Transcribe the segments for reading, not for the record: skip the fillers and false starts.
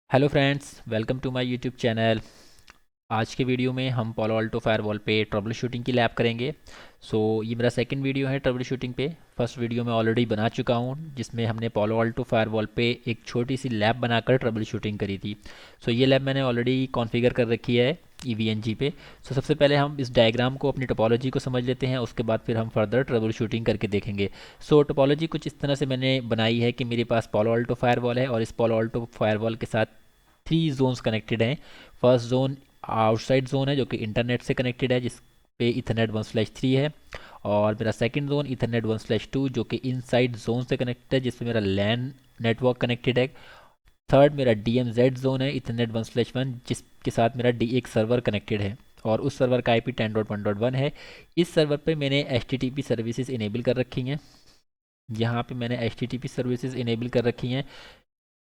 Hello friends, welcome to my YouTube channel. आज के video में हम पालो अल्टो फायरवॉल पे ट्रबल शूटिंग की लैब करेंगे। ये मेरा सेकंड वीडियो है ट्रबल शूटिंग पे। फर्स्ट वीडियो मैं ऑलरेडी बना चुका हूँ जिसमें हमने पालो अल्टो फायरवॉल पे एक छोटी सी लैब बनाकर ट्रबल शूटिंग करी थी। ये लैब मैंने ऑलरेडी कॉन्फ़िगर कर रखी है EVNG पे। सबसे पहले हम इस डायग्राम को, अपनी टोपोलॉजी को समझ लेते हैं, उसके बाद फिर हम फर्दर ट्रबल शूटिंग करके देखेंगे। टोपोलॉजी कुछ इस तरह से मैंने बनाई है कि मेरे पास पालो अल्टो फायरवॉल है और इस पालो अल्टो फायरवॉल के साथ 3 जोन्स कनेक्टेड हैं। फर्स्ट जोन आउटसाइड जोन है जो कि इंटरनेट से कनेक्टेड है, जिस पे इथरनेट 1/3 है। और मेरा सेकंड जोन इथरनेट 1/2 जो कि इनसाइड जोन से कनेक्टेड है, जिसमें मेरा लैन नेटवर्क कनेक्टेड है। थर्ड मेरा DMZ जोन है इथरनेट 1/1 जिसके साथ मेरा डी एक सर्वर कनेक्टेड है और उस सर्वर का IP 10.1.1 है। इस सर्वर पे मैंने HTTP सर्विसेज इनेबल कर रखी हैं। यहाँ पे मैंने HTTP सर्विसेज इनेबल कर रखी हैं।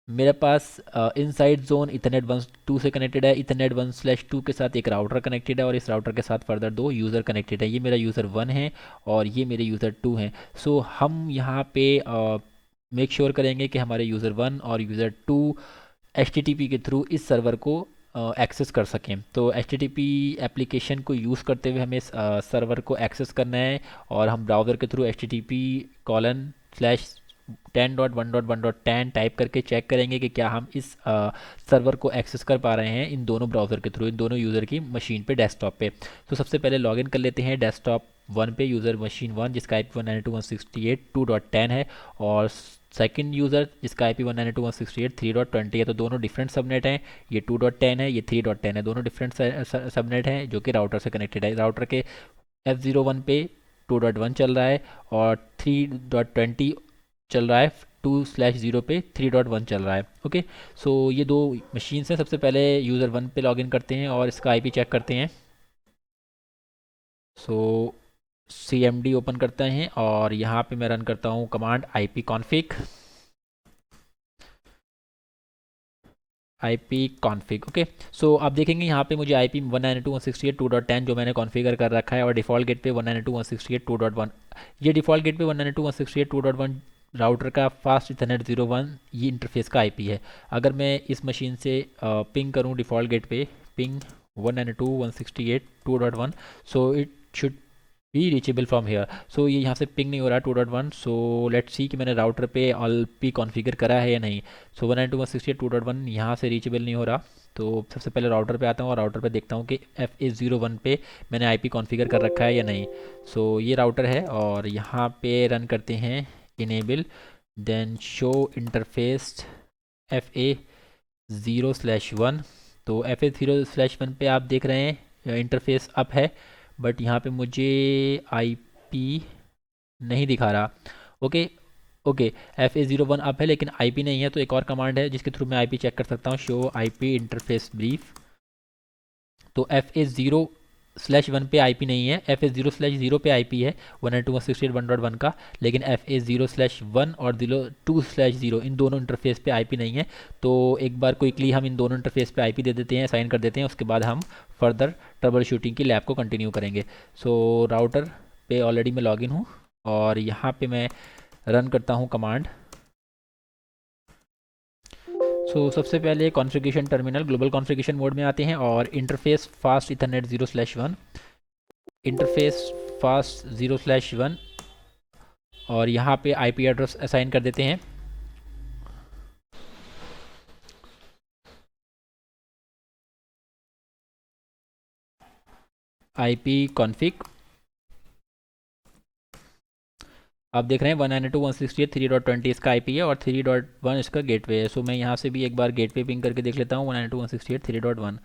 मेरे पास इनसाइड जोन इथरनेट 1/2 से कनेक्टेड है। इथरनेट 1/2 के साथ एक राउटर कनेक्टेड है और इस राउटर के साथ फर्दर 2 यूज़र कनेक्टेड है। ये मेरा यूज़र 1 है और ये मेरे यूज़र 2 हैं। हम यहाँ पे मेक श्योर करेंगे कि हमारे यूज़र 1 और यूज़र 2 HTTP के थ्रू इस सर्वर को एक्सेस कर सकें। तो HTTP एप्लीकेशन को यूज़ करते हुए हमें इस सर्वर को एक्सेस करना है और हम ब्राउज़र के थ्रू http:/10.1.1.10 टाइप करके चेक करेंगे कि क्या हम इस सर्वर को एक्सेस कर पा रहे हैं इन दोनों ब्राउज़र के थ्रू, इन दोनों यूज़र की मशीन पे, डेस्कटॉप पे। सबसे पहले लॉगिन कर लेते हैं डेस्कटॉप 1 पे, यूज़र मशीन 1 जिसका IP 192.168.2.10 है और सेकंड यूज़र जिसका IP 192.168.3.20 है। तो दोनों डिफरेंट सबनेट हैं। ये 2.10 है, ये 3.10 है, दोनों डिफरेंट सबनेट हैं जो कि राउटर से कनेक्टेड है। राउटर के F01 पे 2.1 चल रहा है और 3.20 चल रहा है। 2/0 पे 3.1 चल रहा है। ओके, ये दो मशीन्स हैं। सबसे पहले यूज़र 1 पे लॉगिन करते हैं और इसका IP चेक करते हैं। सो CMD ओपन करते हैं और यहाँ पे मैं रन करता हूँ कमांड IP config। ओके। आप देखेंगे यहाँ पे मुझे IP 192.168.2.10 जो मैंने कॉन्फ़िगर कर रखा है और डिफ़ॉल्ट गेट पे 192.168.2.1। ये डिफ़ॉल्ट गेट पे 192.168.2.1 राउटर का फास्ट इथरनेट 01 ये इंटरफेस का IP है। अगर मैं इस मशीन से पिंग करूँ डिफ़ॉल्ट गेट पे, ping 192.168.2.1, it should be reachable from here. ये यहाँ से पिंग नहीं हो रहा 2.1। लेट्स सी कि मैंने राउटर पे ऑल पी कॉन्फ़िगर करा है या नहीं। 192.168.2.1 यहाँ से रीचेबल नहीं हो रहा। तो सबसे पहले राउटर पे आता हूँ और राउटर पे देखता हूँ कि FA01 पे मैंने IP कॉन्फ़िगर कर रखा है या नहीं। ये राउटर है और यहाँ पे रन करते हैं enable, then show interface FA0/1। तो FA0/1 पे आप देख रहे हैं इंटरफेस अप है, बट यहाँ पे मुझे IP नहीं दिखा रहा। ओके, ओके, FA01 अप है लेकिन IP नहीं है। तो एक और कमांड है जिसके थ्रू मैं IP चेक कर सकता हूँ, शो IP इंटरफेस ब्रीफ। तो FA0/1 पे IP नहीं है, FA0/0 पे IP है 192.168.1.1 का, लेकिन FA0/1 और 2/0 इन दोनों इंटरफेस पे IP नहीं है। तो एक बार क्विकली हम इन दोनों इंटरफेस पे IP दे देते हैं, असाइन कर देते हैं, उसके बाद हम फर्दर ट्रबल शूटिंग की लैब को कंटिन्यू करेंगे। राउटर पे ऑलरेडी मैं लॉगिन हूँ और यहाँ पे मैं रन करता हूँ कमांड। सबसे पहले configuration terminal global configuration mode में आते हैं और interface fast Ethernet 0/1, interface fast 0/1 और यहाँ पे IP एड्रेस असाइन कर देते हैं। IP कॉन्फ़िग, आप देख रहे हैं 192.168.3.20 इसका IP है और 3.1 इसका गेटवे है। मैं यहाँ से भी एक बार गेटवे पिंग करके देख लेता हूँ 192.168.3.1।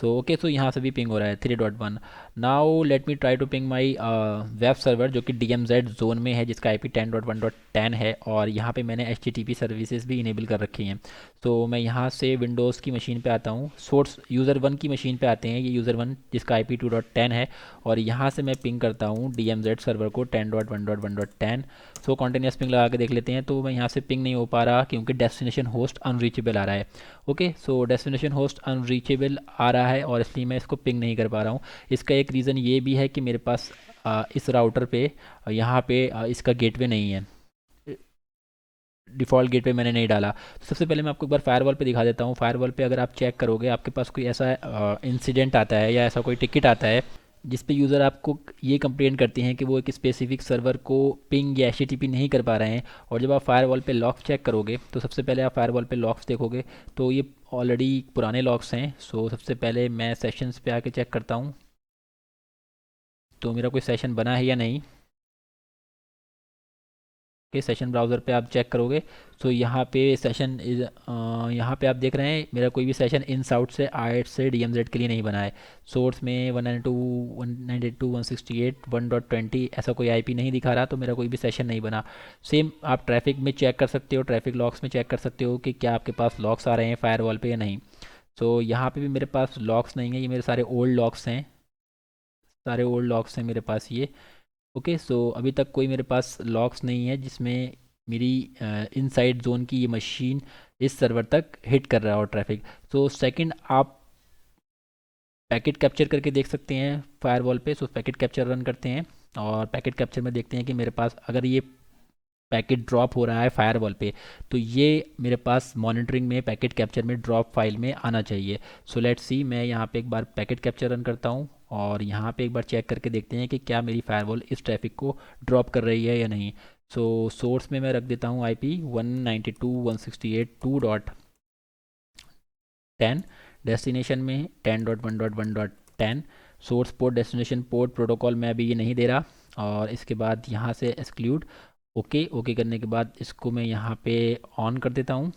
ओके, यहाँ से भी पिंग हो रहा है 3.1। Now let me try to ping my web server जो कि DMZ जोन में है जिसका IP 10.1.10 है और यहाँ पे मैंने HTTP सर्विसेज भी इनेबल कर रखी हैं। मैं यहाँ से विंडोज़ की मशीन पे आता हूँ, सोर्स यूज़र 1 की मशीन पे आते हैं, ये यूज़र 1 जिसका IP 2.10 है और यहाँ से मैं पिंग करता हूँ DMZ सर्वर को 10.1.1.10। कॉन्टिन्यूस पिंग लगा के देख लेते हैं। तो मैं यहाँ से पिंग नहीं हो पा रहा क्योंकि डेस्टिनेशन होस्ट अनरीचेबल आ रहा है। ओके, डेस्टिनेशन होस्ट अनरीचेबल आ रहा है और इसलिए मैं इसको पिंग नहीं कर पा रहा हूँ। इसका एक रीज़न ये भी है कि मेरे पास इस राउटर पे यहाँ पे इसका गेटवे नहीं है। डिफ़ॉल्ट गेटवे मैंने नहीं डाला। तो सबसे पहले मैं आपको एक बार फायरवॉल पे दिखा देता हूँ। फायरवॉल पे अगर आप चेक करोगे, आपके पास कोई ऐसा इंसिडेंट आता है या ऐसा कोई टिकट आता है जिस पे यूज़र आपको ये कंप्लेंट करते हैं कि वो एक स्पेसिफिक सर्वर को पिंग या एचटीटीपी नहीं कर पा रहे हैं, और जब आप फायरवॉल पे लॉग चेक करोगे तो सबसे पहले आप फायरवॉल पे लॉग्स देखोगे तो ये ऑलरेडी पुराने लॉग्स हैं। सो सबसे पहले मैं सेशंस पे आके चेक करता हूँ तो मेरा कोई सेशन बना है या नहीं। के सेशन ब्राउज़र पे आप चेक करोगे तो यहाँ पे सेशन इज यहाँ पे आप देख रहे हैं मेरा कोई भी सेशन इन साउट से आइट से DMZ के लिए नहीं बना है। सोर्स में 192.168 1.20 ऐसा कोई IP नहीं दिखा रहा, तो मेरा कोई भी सेशन नहीं बना। सेम आप ट्रैफिक में चेक कर सकते हो, ट्रैफिक लॉग्स में चेक कर सकते हो कि क्या आपके पास लॉग्स आ रहे हैं फायरवॉल पे या नहीं। सो यहाँ पे भी मेरे पास लॉग्स नहीं है, ये मेरे सारे ओल्ड लॉग्स हैं, सारे ओल्ड लॉग्स हैं मेरे पास ये। ओके, सो अभी तक कोई मेरे पास लॉक्स नहीं है जिसमें मेरी इनसाइड जोन की ये मशीन इस सर्वर तक हिट कर रहा हो ट्रैफिक। तो सेकंड आप पैकेट कैप्चर करके देख सकते हैं फायरवॉल पे। सो पैकेट कैप्चर रन करते हैं और पैकेट कैप्चर में देखते हैं कि मेरे पास अगर ये पैकेट ड्रॉप हो रहा है फायरवॉल पे तो ये मेरे पास मॉनिटरिंग में पैकेट कैप्चर में ड्रॉप फाइल में आना चाहिए। सो लेट्स सी, मैं यहाँ पे एक बार पैकेट कैप्चर रन करता हूँ और यहाँ पे एक बार चेक करके देखते हैं कि क्या मेरी फायरवॉल इस ट्रैफिक को ड्रॉप कर रही है या नहीं। सो सोर्स में मैं रख देता हूँ IP 192.168.2.10, डेस्टिनेशन में 10.1.1.10। Source port destination port protocol मैं अभी ये नहीं दे रहा, और इसके बाद यहाँ से एक्सक्लूड। ओके, ओके करने के बाद इसको मैं यहाँ पे ऑन कर देता हूँ।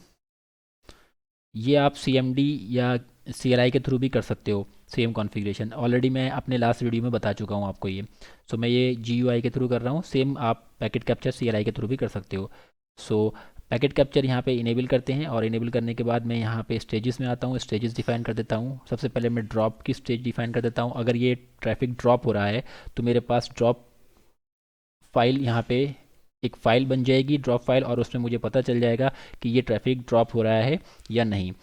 ये आप CMD या CLI के थ्रू भी कर सकते हो, सेम कॉन्फ़िगरेशन ऑलरेडी मैं अपने लास्ट वीडियो में बता चुका हूँ आपको ये। सो मैं ये GUI के थ्रू कर रहा हूँ, सेम आप पैकेट कैप्चर CLI के थ्रू भी कर सकते हो। सो पैकेट कैप्चर यहाँ पे इनेबल करते हैं, और इनेबल करने के बाद मैं यहाँ पे स्टेजेस में आता हूँ, स्टेजेस डिफाइन कर देता हूँ। सबसे पहले मैं ड्रॉप की स्टेज डिफाइन कर देता हूँ। अगर ये ट्रैफिक ड्रॉप हो रहा है तो मेरे पास ड्रॉप फाइल यहाँ पे एक फ़ाइल बन जाएगी, ड्रॉप फाइल, और उसमें मुझे पता चल जाएगा कि ये ट्रैफिक ड्रॉप हो रहा है या नहीं।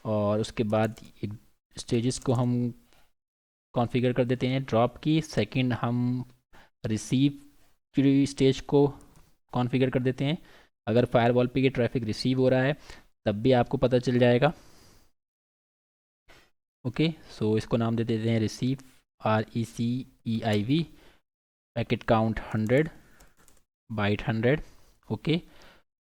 और उसके बाद स्टेजेस को हम कॉन्फ़िगर कर देते हैं ड्रॉप की। सेकंड हम रिसीव की स्टेज को कॉन्फ़िगर कर देते हैं। अगर फायरवॉल पे ये ट्रैफिक रिसीव हो रहा है तब भी आपको पता चल जाएगा। ओके, सो इसको नाम दे देते हैं receive, RECEIV, packet count 100, byte 100। Okay,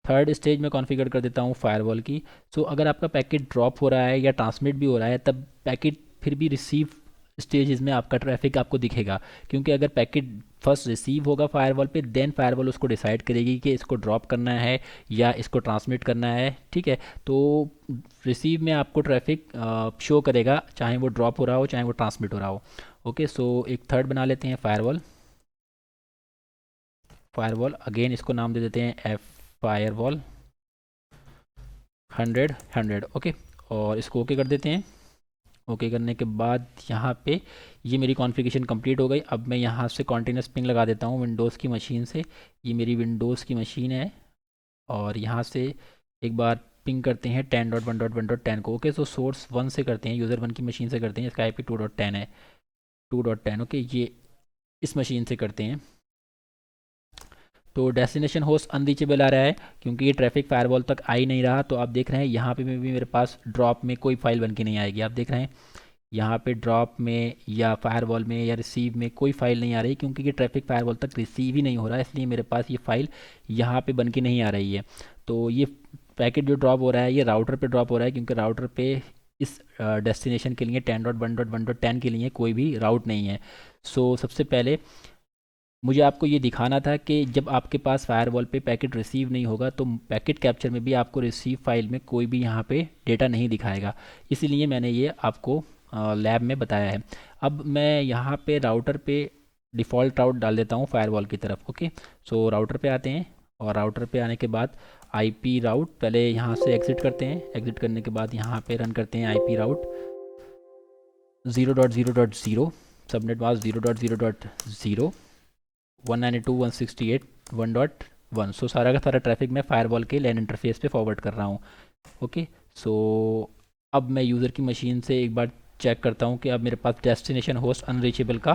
third stage में कॉन्फ़िगर कर देता हूँ फायरवॉल की। सो अगर आपका पैकेट ड्रॉप हो रहा है या ट्रांसमिट भी हो रहा है तब पैकेट फिर भी रिसीव स्टेज में आपका ट्रैफिक आपको दिखेगा, क्योंकि अगर पैकेट फर्स्ट रिसीव होगा फायरवॉल पे देन फायरवॉल उसको डिसाइड करेगी कि इसको ड्रॉप करना है या इसको ट्रांसमिट करना है। ठीक है, तो रिसीव में आपको ट्रैफिक शो करेगा, चाहे वो ड्रॉप हो रहा हो चाहे वो ट्रांसमिट हो रहा हो। ओके, सो एक थर्ड बना लेते हैं फायरवॉल। फायरवॉल अगेन इसको नाम दे देते हैं F फायरवॉल 100। ओके, और इसको ओके कर देते हैं। ओके करने के बाद यहाँ पे ये मेरी कॉन्फ़िगरेशन कंप्लीट हो गई। अब मैं यहाँ से कॉन्टिन्यूस पिंग लगा देता हूँ विंडोज़ की मशीन से। ये मेरी विंडोज़ की मशीन है, और यहाँ से एक बार पिंग करते हैं 10.1.1.10 को। ओके, सो सोर्स 1 से करते हैं, यूज़र 1 की मशीन से करते हैं, इसका IP 2.10 है, 2.10। ओके, ये इस मशीन से करते हैं। तो डेस्टिनेशन होस्ट अनरीचेबल आ रहा है क्योंकि ये ट्रैफिक फायरवॉल तक आ ही नहीं रहा। तो आप देख रहे हैं यहाँ पे भी मेरे पास ड्रॉप में कोई फाइल बन के नहीं आएगी। आप देख रहे हैं यहाँ पे ड्रॉप में या फायरवॉल में या रिसीव में कोई फाइल नहीं आ रही, क्योंकि ये ट्रैफिक फायरवॉल तक रिसीव ही नहीं हो रहा है, इसलिए मेरे पास ये फाइल यहाँ पे बन के नहीं आ रही है। तो ये पैकेट जो ड्रॉप हो रहा है ये राउटर पे ड्रॉप हो रहा है, क्योंकि राउटर पे इस डेस्टिनेशन के लिए 10.1.1.10 के लिए कोई भी राउट नहीं है। सो सबसे पहले मुझे आपको ये दिखाना था कि जब आपके पास फायरवॉल पे पैकेट रिसीव नहीं होगा तो पैकेट कैप्चर में भी आपको रिसीव फाइल में कोई भी यहाँ पे डेटा नहीं दिखाएगा, इसीलिए मैंने ये आपको लैब में बताया है। अब मैं यहाँ पे राउटर पे डिफ़ॉल्ट राउट डाल देता हूँ फायरवॉल की तरफ। ओके, सो राउटर पे आते हैं, और राउटर पे आने के बाद IP राउट पहले यहाँ से एग्ज़िट करते हैं। एग्ज़िट करने के बाद यहाँ पे रन करते हैं IP राउट 0.0.0, सबनेट मास्क 0.0.0, 192.168.1.1। सो सारा का सारा ट्रैफिक मैं फायरवॉल के लैन इंटरफेस पे फॉरवर्ड कर रहा हूँ। ओके, सो अब मैं यूज़र की मशीन से एक बार चेक करता हूँ कि अब मेरे पास डेस्टिनेशन होस्ट अनरीचेबल का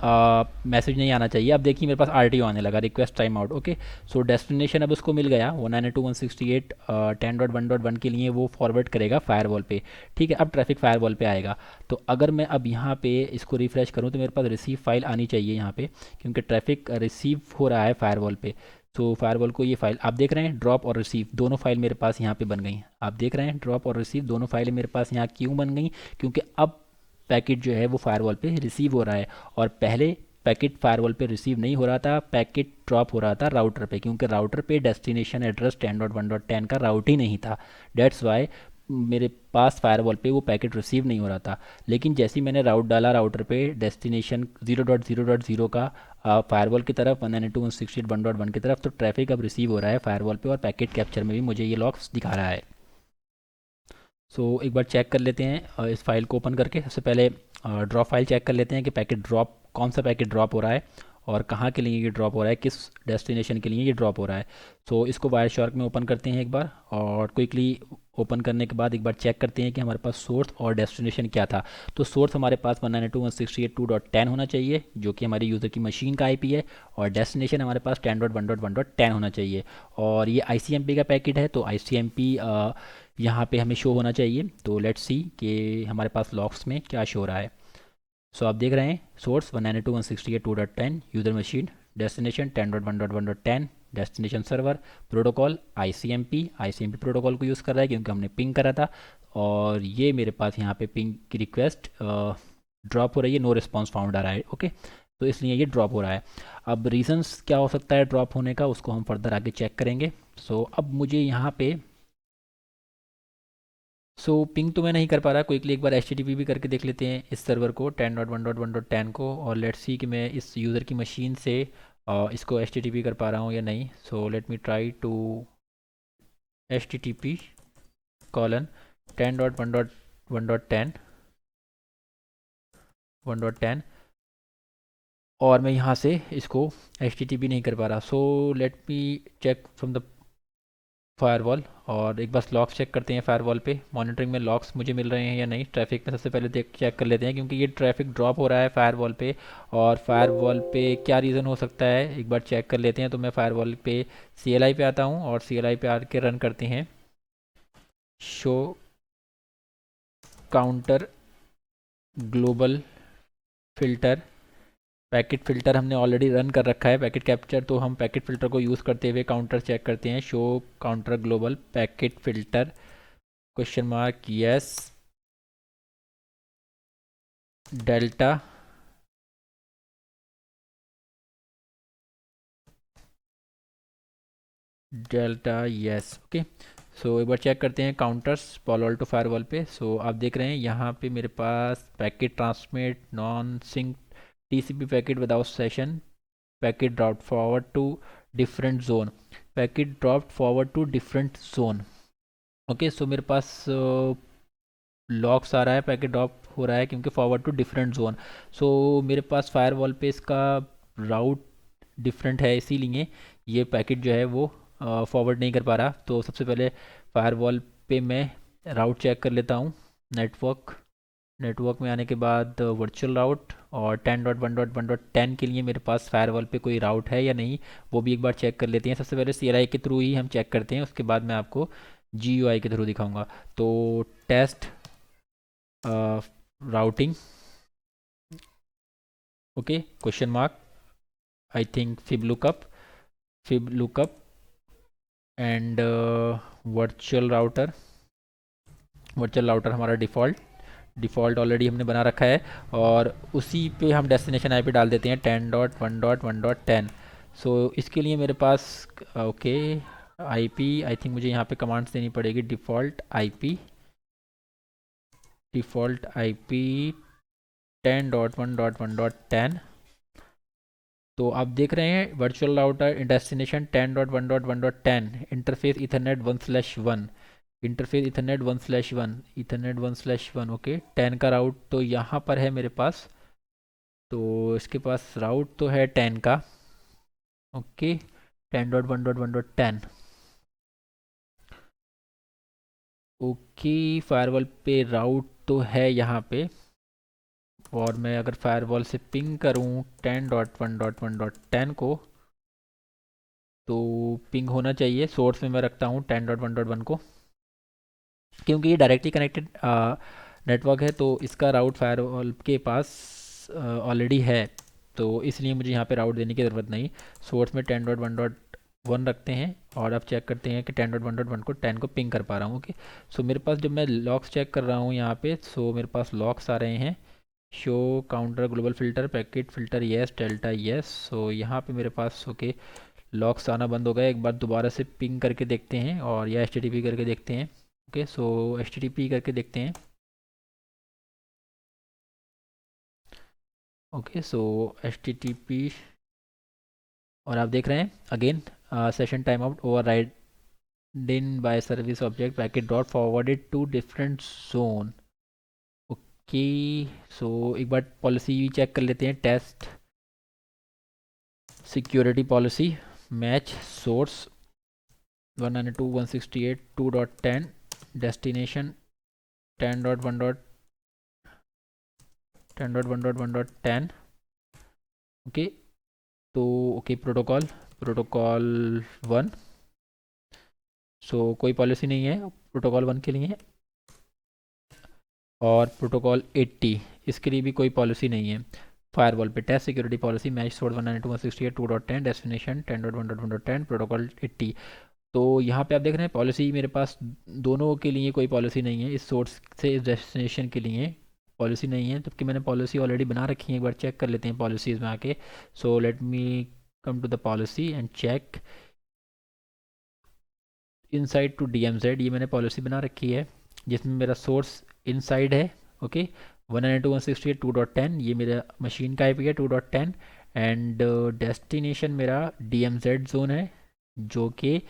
मैसेज नहीं आना चाहिए। अब देखिए मेरे पास RTO आने लगा, रिक्वेस्ट टाइम आउट। ओके, सो डेस्टिनेशन अब उसको मिल गया 192.168.10.1.1 के लिए वो फॉरवर्ड करेगा फायरवॉल पे। ठीक है, अब ट्रैफिक फायरवॉल पे आएगा। तो अगर मैं अब यहाँ पे इसको रिफ्रेश करूँ तो मेरे पास रिसीव फाइल आनी चाहिए यहाँ पे, क्योंकि ट्रैफिक रिसीव हो रहा है फायरवॉल पे। तो फायरवॉल को ये फाइल आप देख रहे हैं, ड्रॉप और रिसीव दोनों फाइल मेरे पास यहाँ पे बन गई। आप देख रहे हैं ड्रॉप और रिसीव दोनों फाइलें मेरे पास यहाँ क्यों बन गई, क्योंकि अब पैकेट जो है वो फायरवॉल पे रिसीव हो रहा है। और पहले पैकेट फायरवॉल पे रिसीव नहीं हो रहा था, पैकेट ड्रॉप हो रहा था राउटर पे, क्योंकि राउटर पे डेस्टिनेशन एड्रेस 10.1.10 का राउट ही नहीं था। डेट्स वाई मेरे पास फायरवॉल पे वो पैकेट रिसीव नहीं हो रहा था। लेकिन जैसे ही मैंने राउट डाला राउटर पे डेस्टिनेशन 0.0.0 का फायरवॉल की तरफ 192.168.1.1 की तरफ, तो ट्रैफिक अब रिसीव हो रहा है फायरवॉल पे और पैकेट कैप्चर में भी मुझे ये लॉग्स दिखा रहा है। सो एक बार चेक कर लेते हैं इस फाइल को ओपन करके। सबसे पहले ड्रॉप फाइल चेक कर लेते हैं कि पैकेट ड्रॉप कौन सा पैकेट ड्रॉप हो रहा है और कहाँ के लिए ये ड्रॉप हो रहा है, किस डेस्टिनेशन के लिए ये ड्रॉप हो रहा है। सो इसको वायर शार्क में ओपन करते हैं एक बार, और क्विकली ओपन करने के बाद एक बार चेक करते हैं कि हमारे पास सोर्स और डेस्टिनेशन क्या था। तो सोर्स हमारे पास 192.168.2.10 होना चाहिए, जो कि हमारी यूज़र की मशीन का IP है, और डेस्टिनेशन हमारे पास 10.1.1.10 होना चाहिए। और ये ICMP का पैकेट है, तो ICMP यहाँ पे हमें शो होना चाहिए। तो लेट्स सी कि हमारे पास लॉग्स में क्या शो हो रहा है। सो आप देख रहे हैं source 192.168.2.10 user machine, destination 10.1.1.10 destination server, protocol ICMP protocol को यूज़ कर रहा है क्योंकि हमने पिंग करा था। और ये मेरे पास यहाँ पे पिंग की रिक्वेस्ट ड्रॉप हो रही है, नो रिस्पॉन्स फाउंड आ रहा है। ओके, तो इसलिए ये ड्रॉप हो रहा है। अब रीजंस क्या हो सकता है ड्रॉप होने का, उसको हम फर्दर आगे चेक करेंगे। सो अब मुझे यहाँ पे पिंग तो मैं नहीं कर पा रहा, क्विकली एक बार HTTP भी करके देख लेते हैं इस सर्वर को 10.1.1.10 को, और लेट्स सी कि मैं इस यूज़र की मशीन से इसको HTTP कर पा रहा हूँ या नहीं। So let me try to HTTP:10.1.1.10 1.10, और मैं यहाँ से इसको HTTP नहीं कर पा रहा। So let me check from the firewall, और एक बार लॉक्स चेक करते हैं फायरवॉल पे, मॉनिटरिंग में लॉक्स मुझे मिल रहे हैं या नहीं। ट्रैफिक में सबसे पहले देख चेक कर लेते हैं, क्योंकि ये ट्रैफिक ड्रॉप हो रहा है फायरवॉल पे। और फायरवॉल पे क्या रीज़न हो सकता है एक बार चेक कर लेते हैं। तो मैं फायरवॉल पे CLI पे आता हूँ, और CLI पे आके रन करते हैं show counter global filter. Packet filter हमने ऑलरेडी रन कर रखा है पैकेट कैप्चर, तो हम पैकेट फ़िल्टर को यूज़ करते हुए काउंटर चेक करते हैं। Show counter global packet filter question mark yes delta yes. Okay, so एक बार चेक करते हैं काउंटर्स पालो अल्टो फायरवॉल पे। सो आप देख रहे हैं यहाँ पे मेरे पास packet transmit non sync TCP packet without session, packet drop forward to different zone, packet drop forward to different zone. Okay, so मेरे पास लॉक्स आ रहा है, पैकेट ड्रॉप हो रहा है क्योंकि फॉरवर्ड टू डिफरेंट जोन। सो मेरे पास फायरवॉल पे इसका राउट डिफरेंट है, इसीलिए ये पैकेट जो है वो फॉरवर्ड नहीं कर पा रहा। तो सबसे पहले फायरवॉल पे मैं राउट चेक कर लेता हूँ। नेटवर्क में आने के बाद वर्चुअल राउट, और 10.1.1.10 के लिए मेरे पास फायरवॉल पे कोई राउट है या नहीं, वो भी एक बार चेक कर लेते हैं। सबसे पहले CLI के थ्रू ही हम चेक करते हैं, उसके बाद मैं आपको GUI के थ्रू दिखाऊंगा। तो test routing, okay, question mark, I think FIB lookup and virtual router हमारा डिफ़ॉल्ट ऑलरेडी हमने बना रखा है, और उसी पे हम डेस्टिनेशन IP डाल देते हैं 10.1.1.10। सो इसके लिए मेरे पास ओके IP, आई थिंक मुझे यहाँ पे कमांड्स देनी पड़ेगी। Default IP 10.1.1.10। तो आप देख रहे हैं virtual router destination 10.1.1.10 interface Ethernet 1/1, interface Ethernet 1/1 okay, 10 का राउट तो यहाँ पर है मेरे पास। तो इसके पास राउट तो है 10 का, ओके, 10.1.1.10। ओके, फायरवॉल पे राउट तो है यहाँ पे, और मैं अगर फायरवॉल से पिंग करूँ 10.1.1.10 को, तो पिंग होना चाहिए। सोर्स में मैं रखता हूँ 10.1.1 को, क्योंकि ये डायरेक्टली कनेक्टेड नेटवर्क है, तो इसका राउट फायरवॉल के पास ऑलरेडी है, तो इसलिए मुझे यहाँ पे राउट देने की ज़रूरत नहीं। सोर्स में 10.1.1 रखते हैं और अब चेक करते हैं कि 10.1.1 को 10 को पिंग कर पा रहा हूँ। ओके, सो मेरे पास जब मैं लॉक्स चेक कर रहा हूँ यहाँ पे, सो मेरे पास लॉक्स आ रहे हैं, show counter global filter packet filter yes delta yes. So यहाँ पे मेरे पास ओके लॉक्स आना बंद हो गए। एक बार दोबारा से पिंग करके देखते हैं और या एच करके देखते हैं। ओके, सो एच करके देखते हैं। ओके, सो एच और आप देख रहे हैं again session time out override by service object packet dot forwarded to different zone. Okay, so एक बार पॉलिसी चेक कर लेते हैं। Test security policy match source 192.168.2.10 destination 10.1.1.10। Okay, तो ओके प्रोटोकॉल प्रोटोकॉल 1, सो कोई पॉलिसी नहीं है protocol 1 के लिए। और प्रोटोकॉल 80 इसके लिए भी कोई पॉलिसी नहीं है। फायरवॉल पे test security policy match source 192.168.2.10 destination 10.1.1.10 protocol 80। तो यहाँ पे आप देख रहे हैं पॉलिसी मेरे पास दोनों के लिए कोई पॉलिसी नहीं है, इस सोर्स से इस डेस्टिनेशन के लिए पॉलिसी नहीं है, जबकि मैंने पॉलिसी ऑलरेडी बना रखी है। एक बार चेक कर लेते हैं पॉलिसीज़ में आके। So let me come to the policy and check inside to DMZ। ये मैंने पॉलिसी बना रखी है जिसमें मेरा सोर्स इनसाइड है। ओके, 192.168.2.10 ये मेरा मशीन का IP है 2.10, एंड डेस्टिनेशन मेरा DMZ जोन है जो कि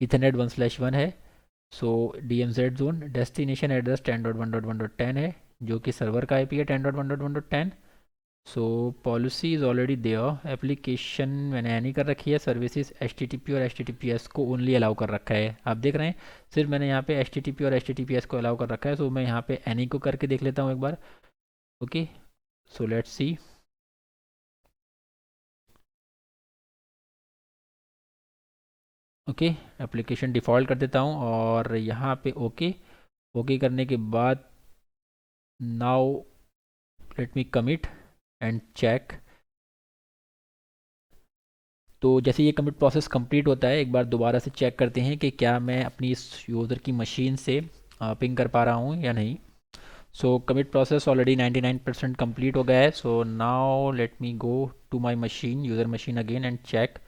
इथरनेट 1/1 है। So DMZ zone destination address 10.1.1.10 है जो कि सर्वर का IP है 10.1.1.10। So policy is already there. Application मैंने एनी कर रखी है। सर्विसेज HTTP और HTTPS को ओनली अलाउ कर रखा है। आप देख रहे हैं सिर्फ मैंने यहाँ पे HTTP और HTTPS को अलाउ कर रखा है। सो मैं यहाँ पे एनी को करके देख लेता हूँ एक बार। Okay, so let's see. Okay, application default कर देता हूँ और यहाँ पे ओके ओके करने के बाद now let me commit and check. तो जैसे ये कमिट प्रोसेस कंप्लीट होता है, एक बार दोबारा से चेक करते हैं कि क्या मैं अपनी इस यूज़र की मशीन से पिंग कर पा रहा हूँ या नहीं। So commit process already 99% complete हो गया है। So now let me go to my machine user machine again and check.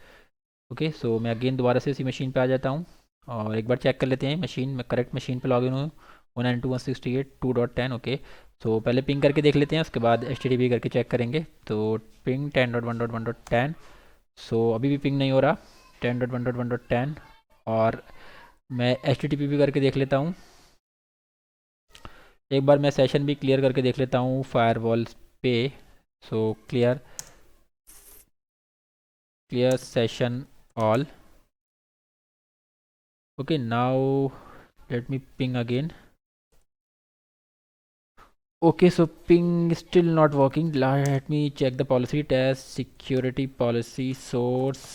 Okay, so मैं अगेन दोबारा से इसी मशीन पे आ जाता हूँ और एक बार चेक कर लेते हैं मशीन में करेक्ट मशीन पे लॉगिन हूँ 192.168.2.10। ओके, सो पहले पिंग करके देख लेते हैं, उसके बाद HTTP करके चेक करेंगे। तो पिंग 10.1.1.10। सो अभी भी पिंग नहीं हो रहा 10.1.1.10। और मैं HTTP भी करके देख लेता हूँ। एक बार मैं सेशन भी क्लियर करके देख लेता हूँ फायरवॉल पे। So clear clear session all. Okay, now let me ping again. Okay, so ping is still not working. Let me check the policy. Test security policy source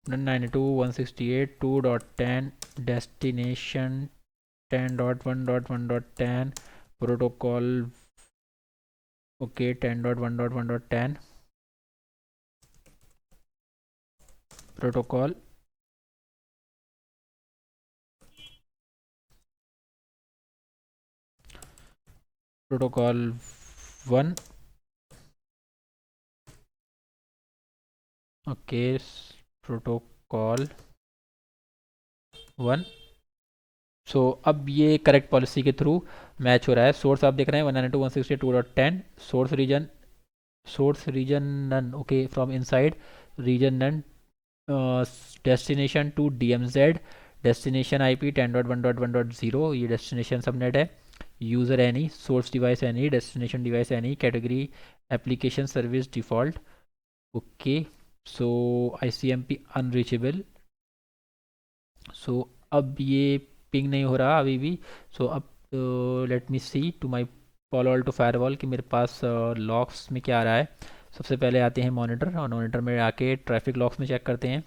192.168.2.10 destination 10.1.1.10 protocol. Okay, 10.1.1.10 protocol. Protocol 1. Okay, protocol 1। So अब ये correct policy के through match हो रहा है। Source आप देख रहे हैं 192.168.2.10 source region none. Okay, from inside region none destination to DMZ destination IP 10.1.1.0 ये डेस्टिनेशन सबनेट है। User any source device any destination device any category application service default. Okay, so ICMP unreachable. So अब ये ping नहीं हो रहा अभी भी। सो अब let me see to my Palo Alto firewall कि मेरे पास लॉक्स में क्या आ रहा है। सबसे पहले आते हैं मॉनिटर, और मॉनिटर में आके ट्रैफिक लॉक्स में चेक करते हैं।